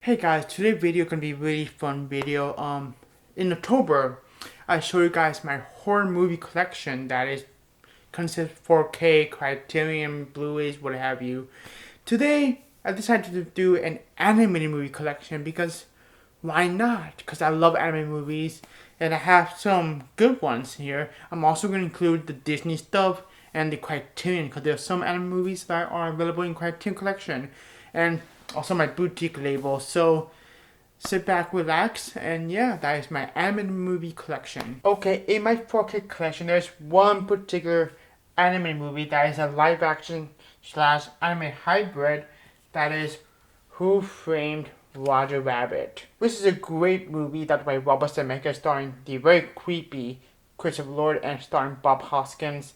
Hey guys, today's video gonna be a really fun video. In October, I show you guys my horror movie collection that is consists 4K, Criterion, Blu-rays, what have you. Today, I decided to do an animated movie collection because why not? Because I love anime movies and I have some good ones here. I'm also gonna include the Disney stuff and the Criterion because there are some anime movies that are available in Criterion collection. And also my boutique label. So sit back, relax, and yeah, that is my anime movie collection. Okay, in my 4K collection, there's one particular anime movie that is a live action slash anime hybrid that is Who Framed Roger Rabbit. This is a great movie that by Robert Zemeckis starring the very creepy Christopher Lloyd and starring Bob Hoskins.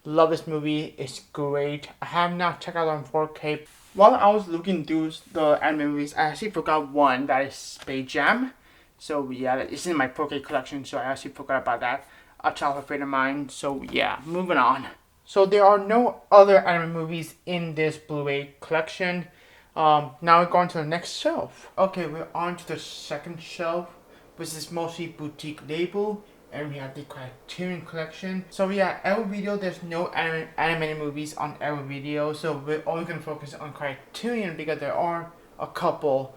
Love this movie, it's great. I have not checked out on 4K. While I was looking through the anime movies, I actually forgot one that is Space Jam. So yeah, it's in my 4K collection, so I actually forgot about that. A childhood favorite of mine, so yeah, moving on. So there are no other anime movies in this Blu-ray collection. Now we're going to the next shelf. Okay, we're on to the second shelf, which is mostly boutique label. And we have the Criterion collection. So yeah, every video there's no animated movies on every video, so we're only gonna focus on Criterion because there are a couple.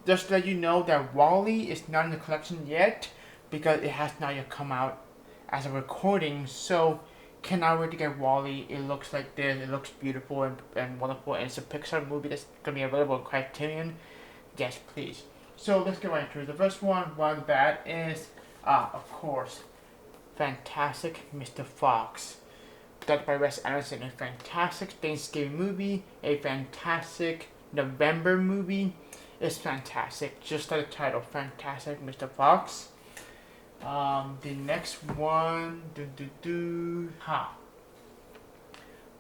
Just to let you know that Wall-E is not in the collection yet because it has not yet come out as a recording. So cannot wait to get Wall-E. It looks like this. It looks beautiful and wonderful, and it's a Pixar movie that's gonna be available on Criterion. Yes, please. So let's get right into it. The first one, right off the bat, is of course, Fantastic Mr. Fox. Directed by Wes Anderson, a fantastic Thanksgiving movie, a fantastic November movie. It's fantastic, just like the title, Fantastic Mr. Fox. The next one,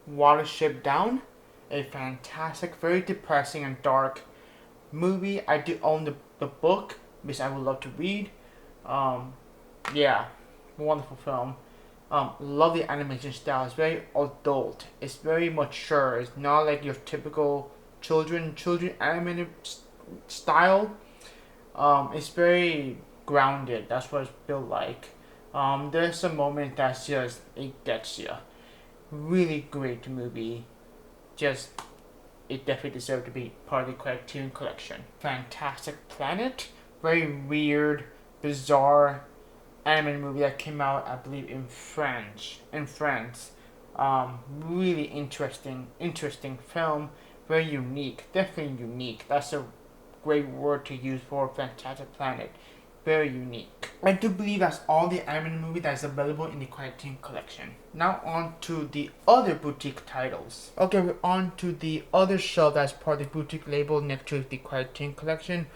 Watership Down, a fantastic, very depressing and dark movie. I do own the book, which I would love to read. Yeah, wonderful film. Love the animation style. It's very adult. It's very mature. It's not like your typical children animated style. It's very grounded. That's what it's built like. There's a moment that's just it gets you. Really great movie. Just it definitely deserved to be part of the Criterion collection. Fantastic Planet. Very weird, bizarre animated movie that came out, I believe, in France. Really interesting film. Very unique, definitely unique. That's a great word to use for Fantastic Planet. Very unique. I do believe that's all the animated movie that is available in the Criterion collection. Now on to the other boutique titles. Okay, we're on to the other shelf that's part of the boutique label next to the Criterion collection.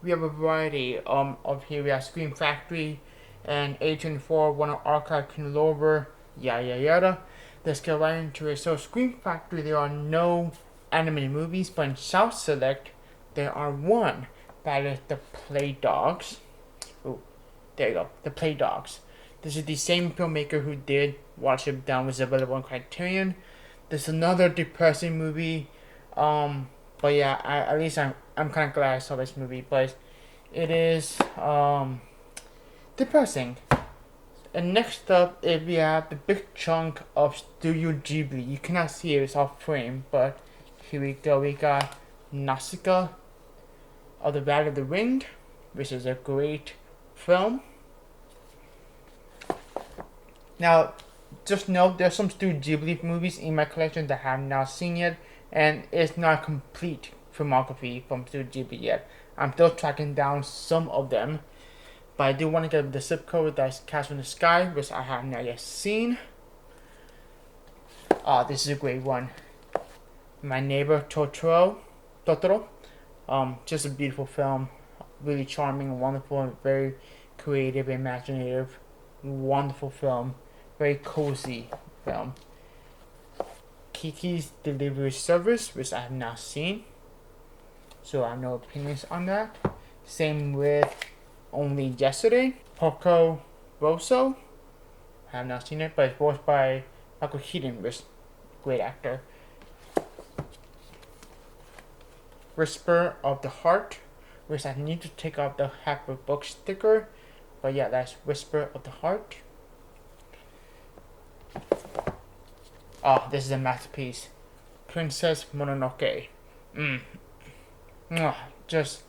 We have a variety of here. We have Scream Factory and A24, Warner Archive, Kindle Over, yada yada. Let's get right into it. So Scream Factory, there are no animated movies, but in South Select, there are one. That is The Play Dogs. Oh, there you go, The Play Dogs. This is the same filmmaker who did Watership Down, which is available on Criterion. There's another depressing movie. But yeah, at least I'm kind of glad I saw this movie, but it is depressing. And next up, if we have the big chunk of Studio Ghibli. You cannot see it; it's off frame, but here we go. We got Nausicaa of the Valley of the Wind, which is a great film. Now, just note there's some Studio Ghibli movies in my collection that I have not seen yet, and it's not a complete filmography from Studio Ghibli yet. I'm still tracking down some of them, but I do want to get the zip code that's Castle in the Sky, which I have not yet seen. This is a great one. My Neighbor Totoro. Just a beautiful film, really charming and wonderful, and very creative, imaginative, wonderful film, very cozy film. Kiki's Delivery Service, which I have not seen, so I have no opinions on that. Same with Only Yesterday. Porco Rosso, I have not seen it, but it's voiced by Michael Keaton, which is a great actor. Whisper of the Heart, which I need to take off the Happy Book sticker. But yeah, that's Whisper of the Heart. Oh, this is a masterpiece. Princess Mononoke. Just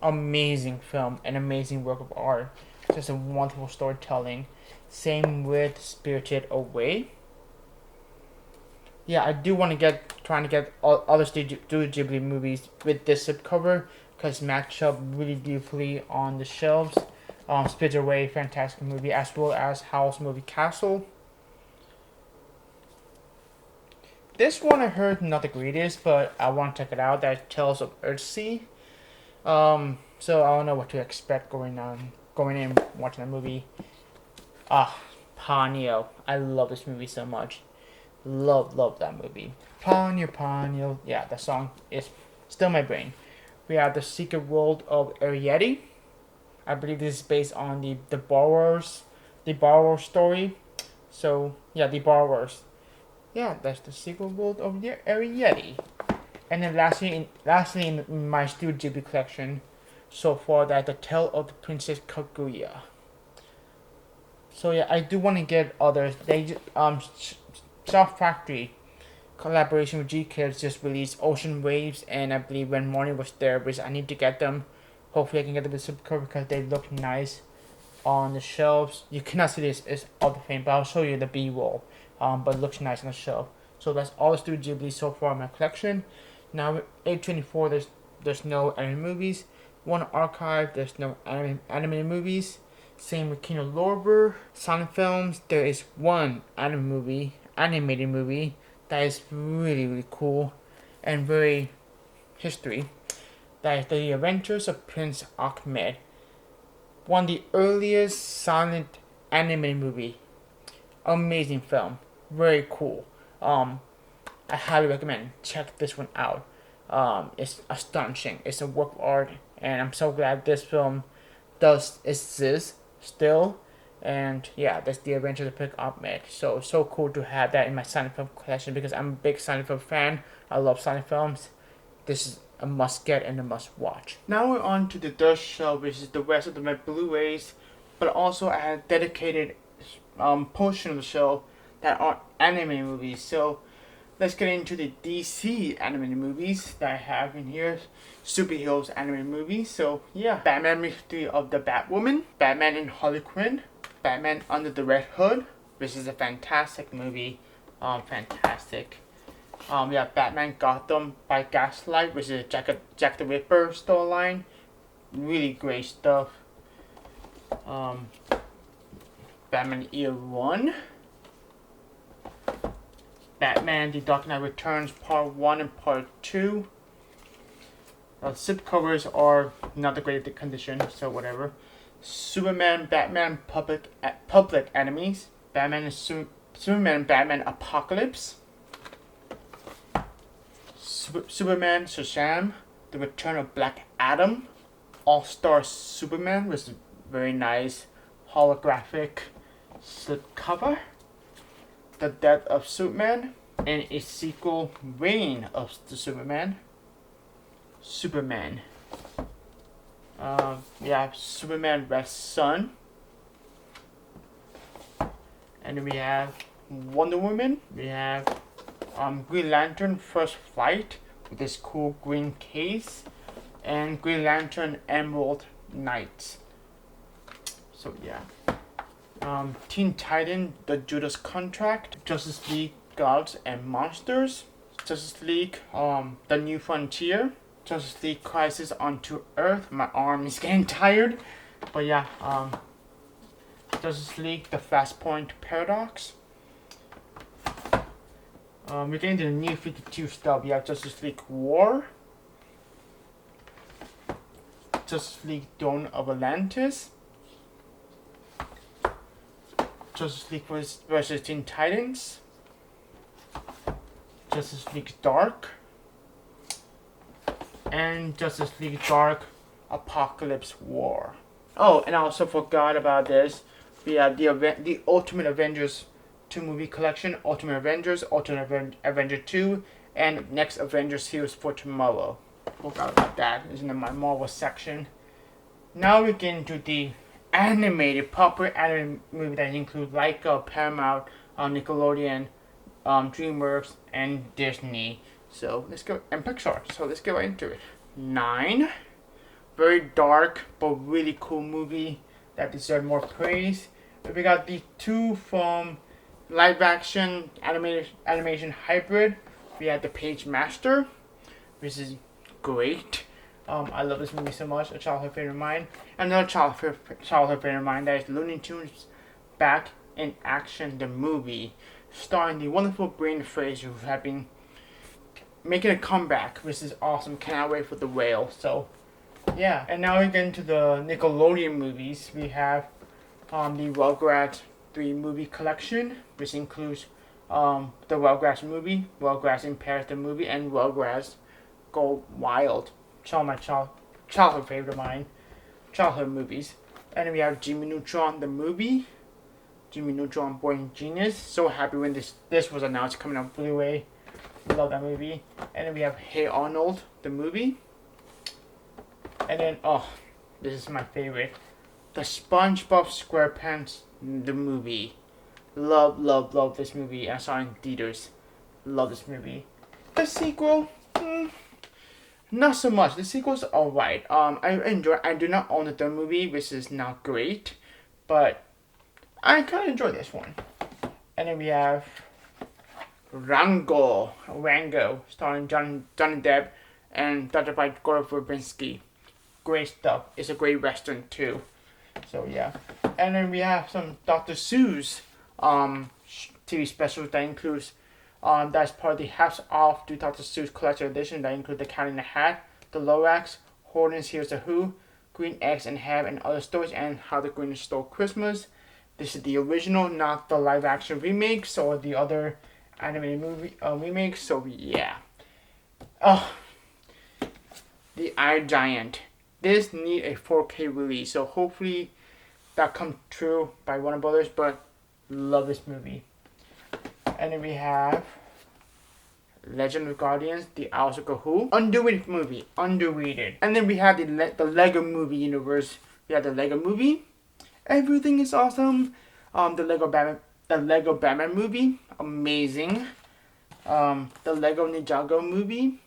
amazing film, an amazing work of art. Just a wonderful storytelling. Same with Spirited Away. Yeah, I do want to trying to get all other Studio Ghibli movies with this slipcover because match up really beautifully on the shelves. Spirited Away, fantastic movie, as well as Howl's Moving Castle. This one I heard not the greatest, but I want to check it out. That Tales of Earthsea. So I don't know what to expect going in watching the movie. Ponyo. I love this movie so much. Love that movie. Ponyo. Yeah, that song is still in my brain. We have The Secret World of Arrietty. I believe this is based on the Borrowers story. So yeah, The Borrowers. Yeah, that's The Secret World of Arrietty. And then lastly in my Studio Ghibli collection so far, that The Tale of the Princess Kaguya. So yeah, I do want to get others. They Soft Factory collaboration with G Kids just released Ocean Waves, and I believe When Morning Was There, which I need to get them. Hopefully I can get them with slipcover because they look nice on the shelves. You cannot see this is all the frame, but I'll show you the B-roll. But it looks nice on the shelf. So that's all the Studio Ghibli so far in my collection. Now with A24, there's no animated movies. One Archive, there's no animated movies. Same with Kino Lorber. Silent Films, there is one animated movie that is really cool and very history. That is The Adventures of Prince Ahmed. One of the earliest silent animated movie. Amazing film. Very cool. I highly recommend check this one out. It's astonishing. It's a work of art, and I'm so glad this film does exist still. And yeah, that's The Adventures of Prince Ahmed. So cool to have that in my silent film collection because I'm a big silent film fan. I love silent films. This is a must get and a must watch. Now we're on to the third shelf, which is the rest of my Blu-rays, but also I have dedicated portion of the shelf that are anime movies. So let's get into the DC animated movies that I have in here. Superheroes animated movies. So yeah, Batman Mystery of the Batwoman, Batman and Harley Quinn, Batman Under the Red Hood, which is a fantastic movie. Fantastic. Yeah, Batman Gotham by Gaslight, which is a Jack the Ripper storyline. Really great stuff. Batman Year One, Batman The Dark Knight Returns Part 1 and Part 2. Slipcovers are not the great condition, so whatever. Superman, Batman, Public Enemies, Batman and Superman, Batman Apocalypse, Superman Shazam, The Return of Black Adam, All-Star Superman, which is very nice holographic slipcover, The Death of Superman, and a sequel, Reign of the Superman. Yeah, Superman Red Sun, and then we have Wonder Woman. We have Green Lantern First Flight with this cool green case, and Green Lantern Emerald Knights. So yeah, Teen Titan The Judas Contract, Justice League Gods and Monsters, Justice League The New Frontier, Justice League Crisis on Earth. My arm is getting tired, but yeah, Justice League The Flashpoint Paradox. We're getting to the New 52 stuff. We have Justice League War, Justice League Dawn of Atlantis, Justice League versus Teen Titans, Justice League Dark, and Justice League Dark Apocalypse War. Oh, and I also forgot about this. We have the Ultimate Avengers 2 movie collection, Ultimate Avengers, Ultimate Avenger 2, and Next Avengers Heroes for Tomorrow. Forgot about that. It's in my Marvel section. Now we get into the animated, popular animated movie that include Laika, Paramount, Nickelodeon, DreamWorks, and Disney. So let's go, and Pixar. So let's get right into it. 9. Very dark but really cool movie that deserve more praise. We got the 2 from live action animation hybrid. We had The Page Master, which is great. I love this movie so much, a childhood favorite of mine. Another childhood favorite of mine, that is Looney Tunes Back in Action, the movie, starring the wonderful Brendan Fraser, who have been making a comeback, which is awesome. Cannot wait for the whale. So, yeah. And now we get into the Nickelodeon movies. We have the Rugrats 3 movie collection, which includes the Rugrats movie, Rugrats in Paris the movie, and Rugrats Go Wild. Some of my childhood favorite of mine, childhood movies. And then we have Jimmy Neutron the movie, Jimmy Neutron Born Genius. So happy when this was announced coming on Blu-ray. Love that movie. And then we have Hey Arnold the movie. And then this is my favorite, the SpongeBob SquarePants the movie. Love this movie. I saw it in theaters. Love this movie. The sequel, not so much. The sequel's alright. I do not own the third movie, which is not great, but I kind of enjoy this one. And then we have Rango, starring Johnny Depp and directed by Gore Verbinski. Great stuff. It's a great western too. So yeah. And then we have some Dr. Seuss TV specials that includes that's part of the Hats Off to Dr. Seuss Collector Edition that include The Cat in the Hat, The Lorax, Horton's Here's the Who, Green Eggs and Ham and Other Stories, and How the Grinch Stole Christmas. This is the original, not the live action remakes or the other animated movie remakes. So yeah. The Iron Giant. This need a 4K release, so hopefully that comes true by Warner Brothers. But love this movie. And then we have Legend of Guardians, The Owls of Who. Underrated movie, underrated. And then we have the Lego Movie universe. We have the Lego Movie. Everything is awesome. The Lego Batman movie, amazing. The Lego Ninjago movie,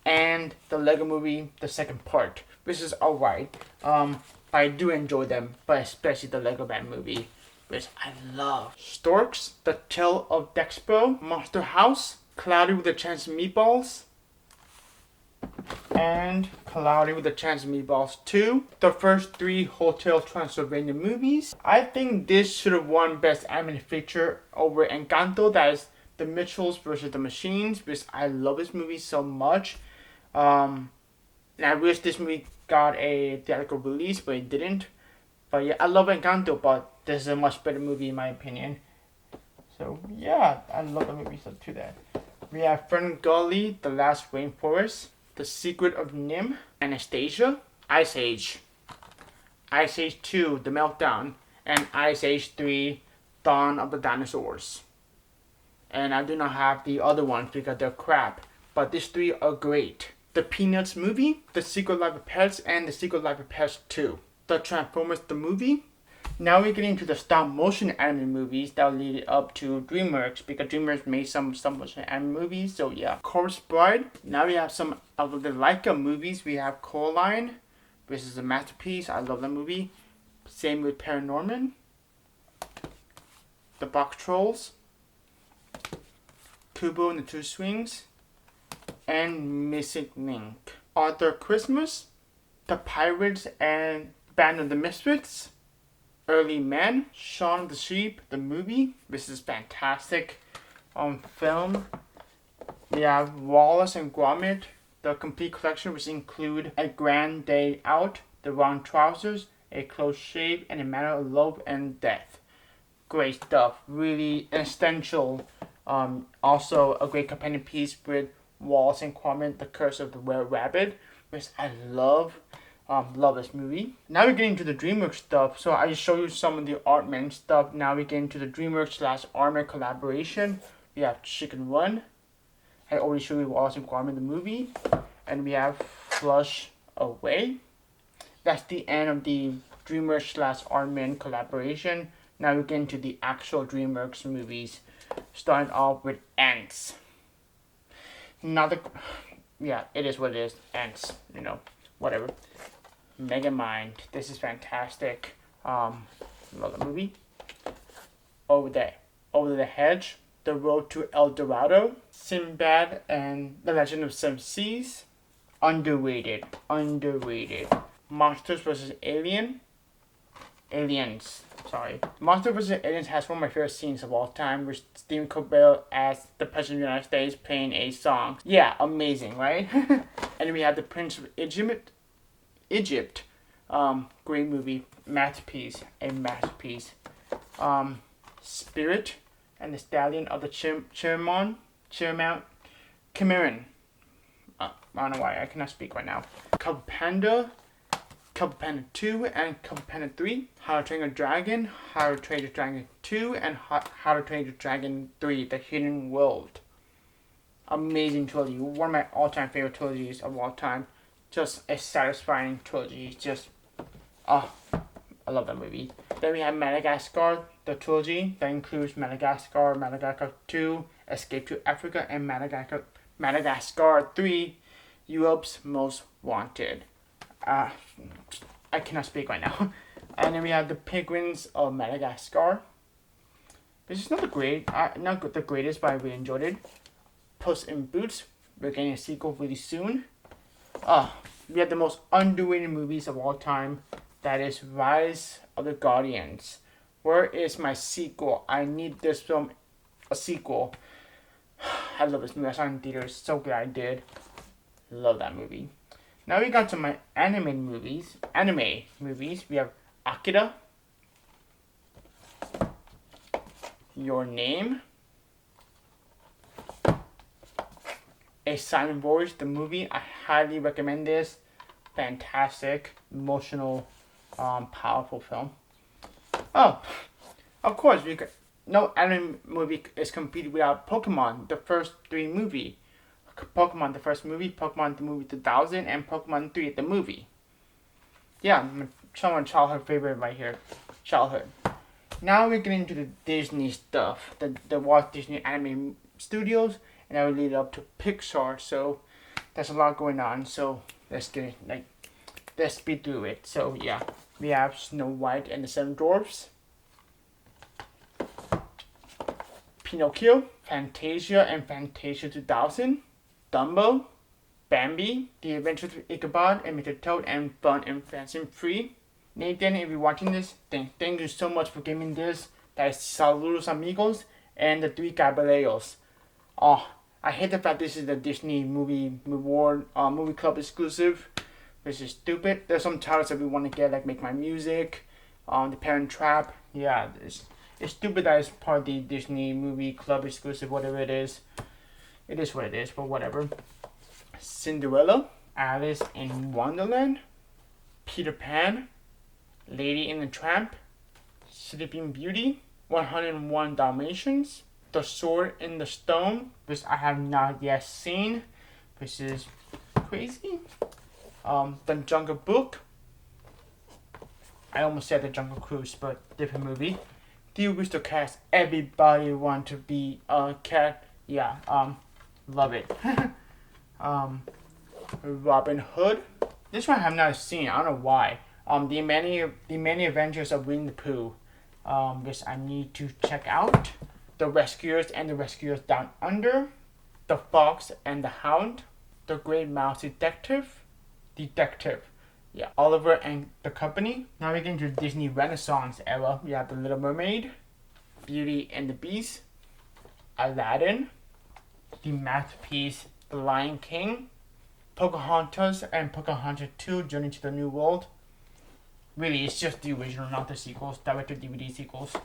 and the Lego Movie, the second part, which is alright. But I do enjoy them, but especially the Lego Batman movie, which I love. Storks, The Tale of Dexpo, Monster House, Cloudy with a Chance of Meatballs, and Cloudy with a Chance of Meatballs 2. The first 3 Hotel Transylvania movies. I think this should have won Best Animated Feature over Encanto, that is The Mitchells versus the Machines, because I love this movie so much. And I wish this movie got a theatrical release, but it didn't. But yeah, I love Encanto, but this is a much better movie in my opinion. So yeah, I love the movie to that. We have Ferngully, The Last Rainforest, The Secret of Nim, Anastasia, Ice Age, Ice Age 2, The Meltdown, and Ice Age 3, Dawn of the Dinosaurs. And I do not have the other ones because they're crap, but these 3 are great. The Peanuts movie, The Secret Life of Pets, and The Secret Life of Pets 2. The Transformers the movie. Now we're getting to the stop motion anime movies that will lead up to DreamWorks, because DreamWorks made some stop motion anime movies. So yeah, Corpse Bride. Now we have some of the Laika movies. We have Coraline, which is a masterpiece. I love that movie. Same with Paranorman. The Box Trolls, Kubo and the Two Swings, and Missing Link. Arthur Christmas, The Pirates and Band of the Misfits, Early Men, Shaun of the Sheep, the movie. This is fantastic film. We have Wallace and Gromit, the complete collection, which include A Grand Day Out, The Wrong Trousers, A Close Shave, and A Matter of Love and Death. Great stuff. Really essential. Also a great companion piece with Wallace and Gromit, The Curse of the Were Rabbit, which I love. Love this movie. Now we're getting to the DreamWorks stuff. So I just show you some of the Artman stuff. Now we get into the DreamWorks / Artman collaboration. We have Chicken Run. I already showed you Wallace and Gromit the movie. And we have Flush Away. that's the end of the DreamWorks / Artman collaboration. Now we get into the actual DreamWorks movies, starting off with Ants. Yeah, it is what it is. Ants, whatever. Megamind. This is fantastic. Love the movie. Over the Hedge, The Road to El Dorado, Sinbad and the Legend of Seven Seas. Underrated. Monsters vs. Aliens. Monsters vs. Aliens has one of my favorite scenes of all time, with Stephen Colbert as the President of the United States playing a song. Yeah, amazing, right? And then we have The Prince of Egypt. Great movie. Masterpiece. Spirit and the Stallion of the Chimaran. I don't know why I cannot speak right now. Cub Panda 2 and Cub Panda 3, How to Train Your Dragon, How to Train Your Dragon 2, and How to Train Your Dragon 3, The Hidden World. Amazing trilogy. One of my all-time favorite trilogies of all time. Just a satisfying trilogy. I love that movie. Then we have Madagascar, the trilogy that includes Madagascar, Madagascar 2, Escape to Africa, and Madagascar 3, Europe's Most Wanted. I cannot speak right now. And then we have The Penguins of Madagascar. This is not the greatest, but I really enjoyed it. Puss in Boots. We're getting a sequel really soon. We have the most underrated movies of all time. That is Rise of the Guardians. Where is my sequel? I need this film a sequel. I love this movie. I saw it in theaters. So glad I did. Love that movie. Now we got to my anime movies. We have Akira, Your Name, A Silent Voice, the movie. I highly recommend this. Fantastic, emotional, powerful film. Oh, of course, no anime movie is complete without Pokemon, the first 3 movie. Pokemon, the first movie, Pokemon the movie 2000, and Pokemon 3, the movie. Yeah, someone's childhood favorite right here. Childhood. Now we're getting into the Disney stuff, the Walt Disney Anime Studios, and I will lead up to Pixar. So there's a lot going on. So let's speed through it. So yeah, we have Snow White and the Seven Dwarfs, Pinocchio, Fantasia and Fantasia 2000, Dumbo, Bambi, The Adventures of Ichabod and Mr. Toad, and Fun and Fancy Free. Nathan, if you're watching this, thank you so much for giving this. That is Saludos Amigos and the Three Caballeros. Oh, I hate the fact this is the Disney movie club exclusive. This is stupid. There's some titles that we want to get, like Make My Music, The Parent Trap. Yeah, it's stupid that it's part of the Disney movie club exclusive, whatever it is. It is what it is, but whatever. Cinderella, Alice in Wonderland, Peter Pan, Lady and the Tramp, Sleeping Beauty, 101 Dalmatians, The Sword in the Stone, which I have not yet seen, which is crazy. The Jungle Book. I almost said The Jungle Cruise, but different movie. The Aristocats. Everybody want to be a cat. Yeah, love it. Robin Hood. This one I have not seen. I don't know why. The many Adventures of Winnie the Pooh. Which I need to check out. The Rescuers and the Rescuers Down Under. The Fox and the Hound. The Great Mouse Detective. Yeah, Oliver and the Company. Now we get into the Disney Renaissance era. We have The Little Mermaid, Beauty and the Beast, Aladdin, the masterpiece The Lion King, Pocahontas and Pocahontas 2, Journey to the New World. Really, it's just the original, not the sequels, direct-to-DVD sequels.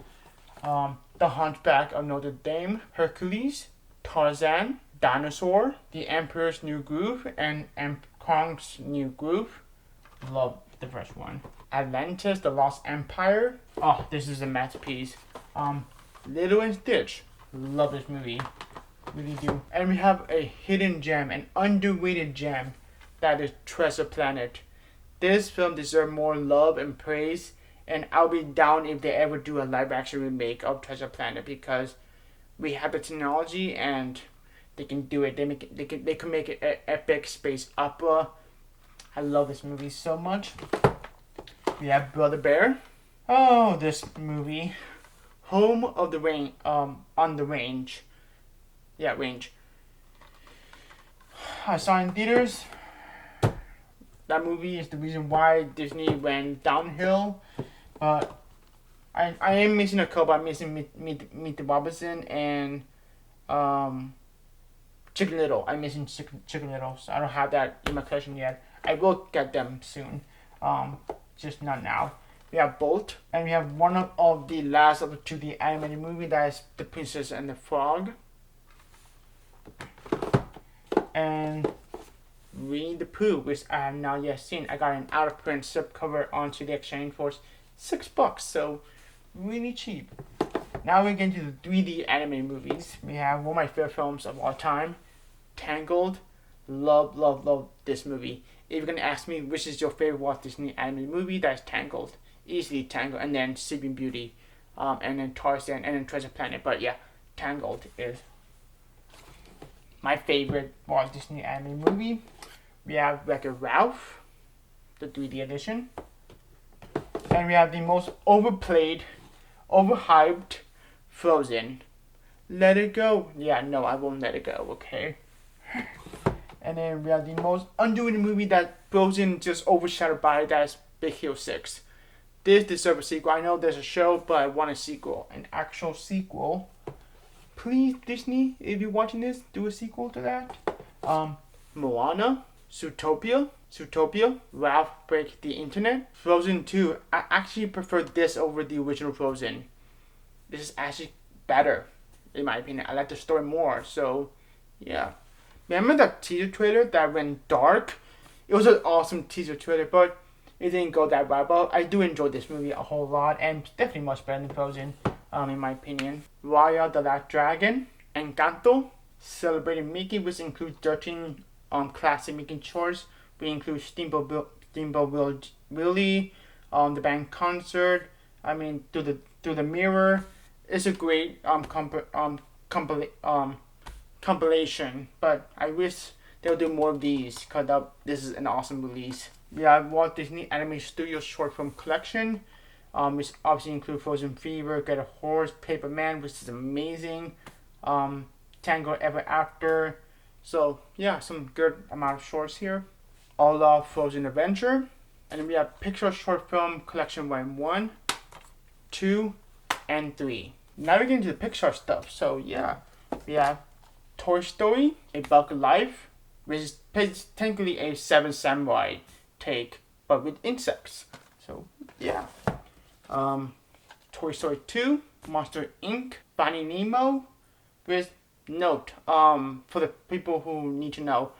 The Hunchback of Notre Dame, Hercules, Tarzan, Dinosaur, The Emperor's New Groove, and Kong's New Groove. Love the first one. Atlantis, The Lost Empire. Oh, this is a masterpiece. Lilo and Stitch. Love this movie. Really do. And we have a hidden gem, an underrated gem. That is Treasure Planet. This film deserves more love and praise, and I'll be down if they ever do a live action remake of Treasure Planet because we have the technology and they can do it. They can make it an epic space opera. I love this movie so much. We have Brother Bear. Oh, this movie. Home of the Range. On the Range. Yeah, Range. I saw it in theaters. That movie is the reason why Disney went downhill. But I am missing a couple. I'm missing Meet the Robinson and Chicken Little. I'm missing Chicken Little, so I don't have that in my collection yet. I will get them soon. Just not now. We have Bolt, and we have one of the last of the 2D animated movie that is The Princess and the Frog. And Winnie the Pooh, which I have not yet seen. I got an out of print slipcover on CD Exchange for $6, so really cheap. Now we get into the 3D animated movies. We have one of my favorite films of all time, Tangled. Love this movie. If you're gonna ask me which is your favorite Walt Disney animated movie, that's Tangled. Easily Tangled, and then Sleeping Beauty, and then Tarzan, and then Treasure Planet. But yeah, Tangled is my favorite Walt Disney animated movie. We have Wreck-It Ralph, the 3D edition. And we have the most overplayed, overhyped Frozen. Let It Go. Yeah, no, I won't let it go, okay? And then we have the most underrated movie that Frozen just overshadowed by, that's Big Hero 6. This deserves a sequel. I know there's a show, but I want a sequel. An actual sequel. Please, Disney, if you're watching this, do a sequel to that. Moana, Zootopia, Ralph Break the Internet, Frozen 2. I actually prefer this over the original Frozen. This is actually better, in my opinion. I like the story more, so yeah. Remember that teaser trailer that went dark? It was an awesome teaser trailer, but it didn't go that well. But I do enjoy this movie a whole lot, and definitely much better than Frozen, in my opinion. Raya the Last Dragon, Encanto, Celebrating Mickey, which includes 13 classic Mickey chores. We include Steamboat Willie, the band concert. I mean, through the mirror. It's a great compilation, but I wish they'll do more of these because this is an awesome release. We have Walt Disney Animation Studios short film collection, which obviously include Frozen Fever, Get a Horse, Paper Man, which is amazing, Tango Ever After. So yeah, some good amount of shorts here. Olaf Frozen Adventure, and then we have Pixar short film collection volume 1, 2, and 3. Now we get into the Pixar stuff. So yeah, we have Toy Story, A Bug Life, which is technically a Seven Samurai take, but with insects. So yeah. Toy Story 2, Monster Inc., Finding Nemo, with note, for the people who need to know,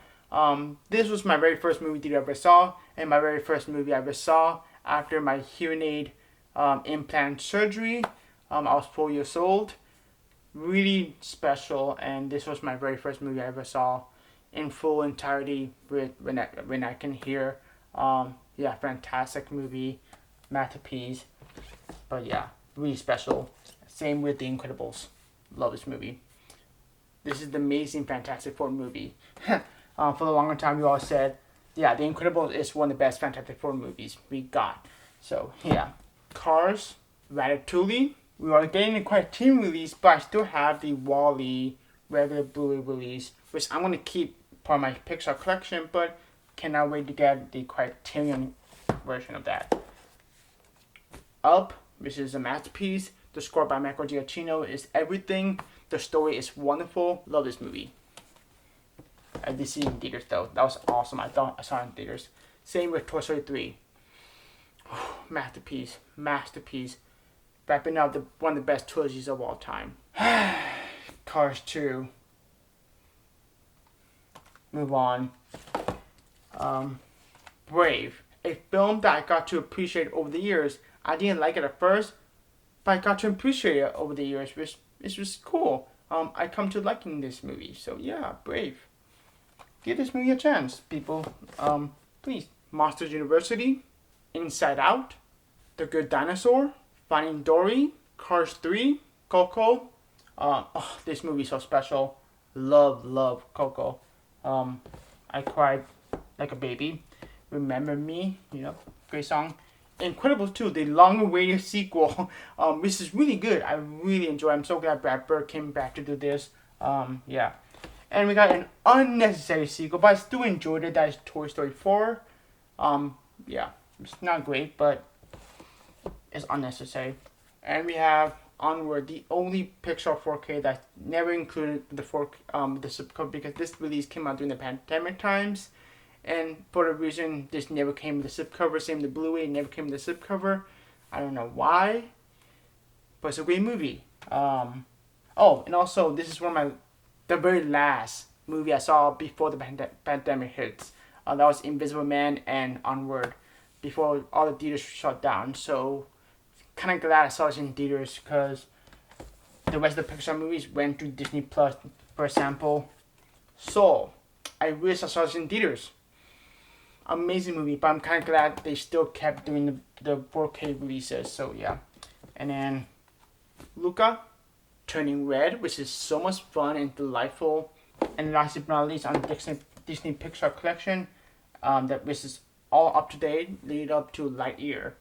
this was my very first movie theater I ever saw, and my very first movie I ever saw after my hearing aid implant surgery. I was 4 years old. Really special, and this was my very first movie I ever saw in full entirety with when I can hear. Yeah, fantastic movie, masterpiece. But yeah, really special. Same with The Incredibles. Love this movie. This is the amazing Fantastic Four movie. For the longer time, we all said, yeah, The Incredibles is one of the best Fantastic Four movies we got. So yeah, Cars, Ratatouille. We are getting a Criterion release, but I still have the Wall-E regular Blu-ray release, which I'm going to keep part of my Pixar collection, but cannot wait to get the Criterion version of that. Up, which is a masterpiece. The score by Michael Giacchino is everything. The story is wonderful. Love this movie. I did see it in theaters though. That was awesome. I thought I saw it in theaters. Same with Toy Story 3. Masterpiece. Wrapping up one of the best trilogies of all time. Cars 2. Move on. Brave. A film that I got to appreciate over the years. I didn't like it at first, but I got to appreciate it over the years, which was cool. I come to liking this movie. So yeah, Brave. Give this movie a chance, people. Please Monsters University, Inside Out, The Good Dinosaur, Finding Dory, Cars 3, Coco. This movie is so special. Love Coco. I cried like a baby. Remember Me, great song. Incredibles 2, the long-awaited sequel, which is really good. I really enjoy it. I'm so glad Brad Bird came back to do this. Yeah. And we got an unnecessary sequel, but I still enjoyed it. That is Toy Story 4. Yeah, it's not great, but it's unnecessary. And we have Onward, the only Pixar 4K that never included the subcover, because this release came out during the pandemic times. And for the reason this never came with the slipcover, same the Blu-ray never came with the slipcover. I don't know why, but it's a great movie. And also this is the very last movie I saw before the pandemic hits. That was Invisible Man and Onward, before all the theaters shut down. So kind of glad I saw this in theaters, because the rest of the Pixar movies went to Disney Plus. For example, Soul. I wish I saw this in theaters. Amazing movie, but I'm kind of glad they still kept doing the 4K releases. So yeah. And then Luca, Turning Red, which is so much fun and delightful. And last but not least, on Disney Pixar collection, which is all up to date, lead up to Lightyear,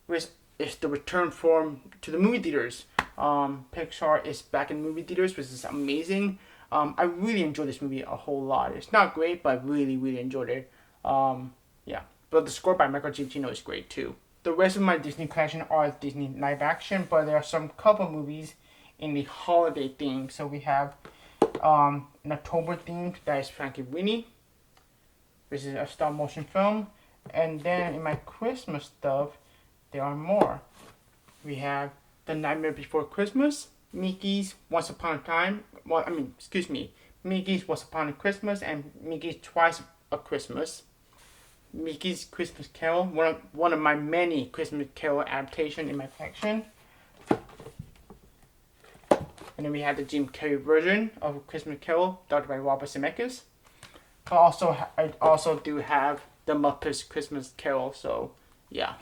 which is the return form to the movie theaters. Pixar is back in movie theaters, which is amazing. I really enjoyed this movie a whole lot. It's not great, but I really enjoyed it. Yeah, but the score by Michael Giacchino is great too. The rest of my Disney collection are Disney live action, but there are some couple movies in the holiday theme. So we have an October theme, that is Frankie Winnie, which is a stop motion film. And then in my Christmas stuff, there are more. We have The Nightmare Before Christmas, Mickey's Once Upon a Time. Mickey's Once Upon a Christmas, and Mickey's Twice a Christmas. Mickey's Christmas Carol, one of my many Christmas Carol adaptations in my collection. And then we have the Jim Carrey version of Christmas Carol, directed by Robert Zemeckis. I also do have the Muppets Christmas Carol, so yeah.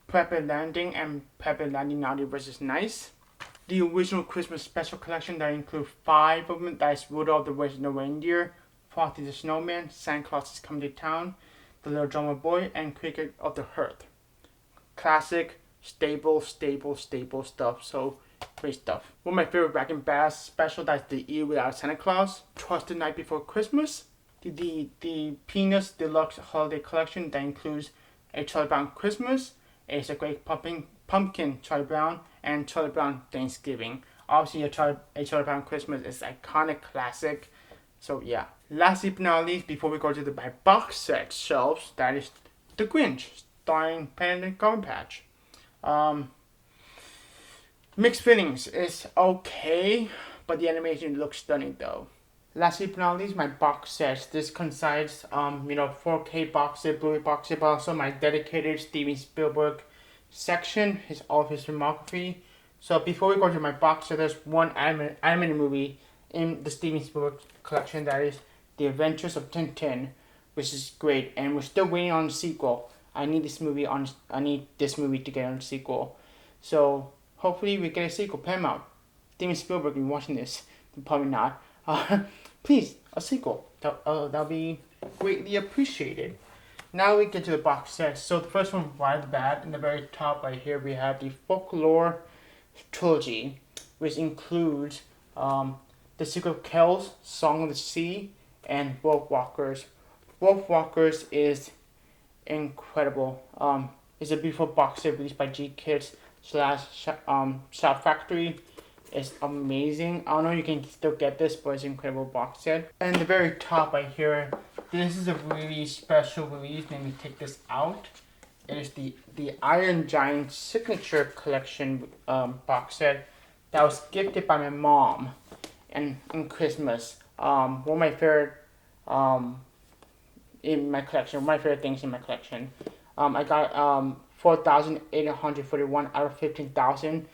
Prepper Landing and Prepper Landing Naughty vs. Nice. The original Christmas special collection that includes 5 of them, that is Rudolph the Red-Nosed Reindeer, Frosty the Snowman, Santa Claus is Coming to Town, The Little Drummer Boy, and Cricket of the Hearth. Classic, stable stuff, so great stuff. One of my favorite Rankin Bass special, that's The Year Without Santa Claus, Trust the Night Before Christmas, the Peanuts Deluxe Holiday Collection that includes A Charlie Brown Christmas, It's a Great Pumpkin Charlie Brown, and Charlie Brown Thanksgiving. Obviously, A Charlie Brown Christmas is an iconic classic. So yeah. Lastly but not least, before we go to my box set shelves, that is The Grinch, starring Benedict Cumberbatch. Mixed feelings. It's okay, but the animation looks stunning though. Lastly but not least, my box sets. This coincides, 4K box set, Blu-ray box set, but also my dedicated Steven Spielberg section, all of his filmography. So before we go to my box set, there's one animated movie in the Steven Spielberg collection, that is The Adventures of Tintin, which is great, and we're still waiting on the sequel. I need this movie to get on the sequel. So hopefully we get a sequel. Paramount, Steven Spielberg, if you're watching this, probably not. Please, a sequel. That'll be greatly appreciated. Now we get to the box set. So the first one right at the bat, in the very top right here, we have the Folklore Trilogy, which includes The Secret of Kells, Song of the Sea, and Wolf Walkers. Wolf Walkers is incredible. It's a beautiful box set released by G Kids / Shout Factory. It's amazing. I don't know if you can still get this, but it's an incredible box set. And the very top right here, this is a really special release. Let me take this out. It is the Iron Giant Signature Collection box set that was gifted by my mom in Christmas. One of my favorite in my collection. One of my favorite things in my collection. I got 4,841 out of 15,000.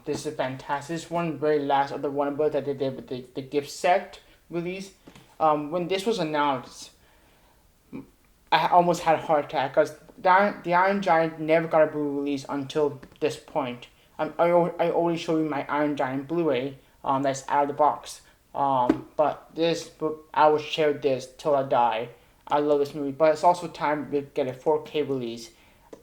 This is fantastic. This one very last of the Warner Bros. That they did with the gift set release. When this was announced, I almost had a heart attack because the Iron Giant never got a Blu-ray release until this point. I already showed you my Iron Giant Blu-ray that's out of the box. But this, I will share this till I die. I love this movie, but it's also time to get a 4K release.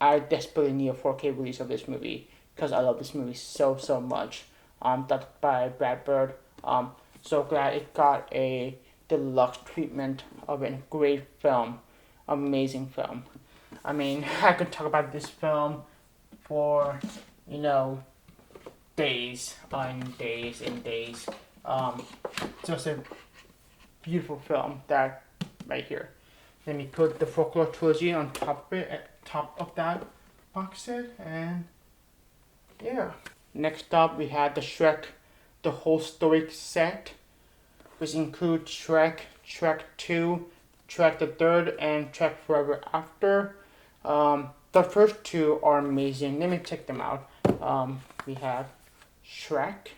I desperately need a 4K release of this movie because I love this movie so much. That's by Brad Bird. So glad it got a deluxe treatment of a great film, amazing film. I mean, I could talk about this film for, you know, days and days and days. Just a beautiful film that right here. Let me put the Folklore Trilogy on top of it, at top of that box set, and yeah. Next up, we had the Shrek, the whole story set, which includes Shrek, Shrek 2, Shrek the Third, and Shrek Forever After. The first two are amazing. Let me check them out. We have Shrek,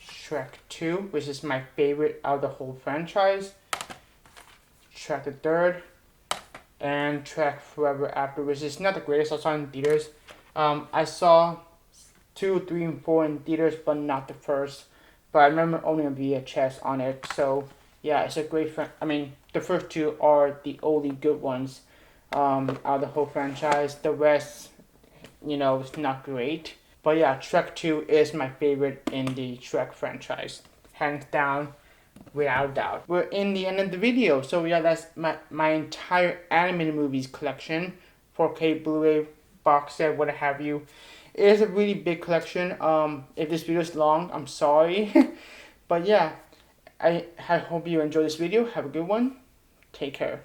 Shrek 2, which is my favorite out of the whole franchise, Shrek the Third, and Shrek Forever After, which is not the greatest. I saw in theaters. I saw 2, 3, and 4 in theaters, but not the first. But I remember owning a VHS on it, so yeah, it's a great I mean, the first two are the only good ones out of the whole franchise. The rest, you know, is not great. But yeah, Shrek 2 is my favorite in the Shrek franchise. Hands down, without a doubt. We're in the end of the video, so yeah, that's my entire animated movies collection. 4K Blu-ray box set, what have you. It is a really big collection. If this video is long, I'm sorry. But yeah, I hope you enjoyed this video. Have a good one. Take care.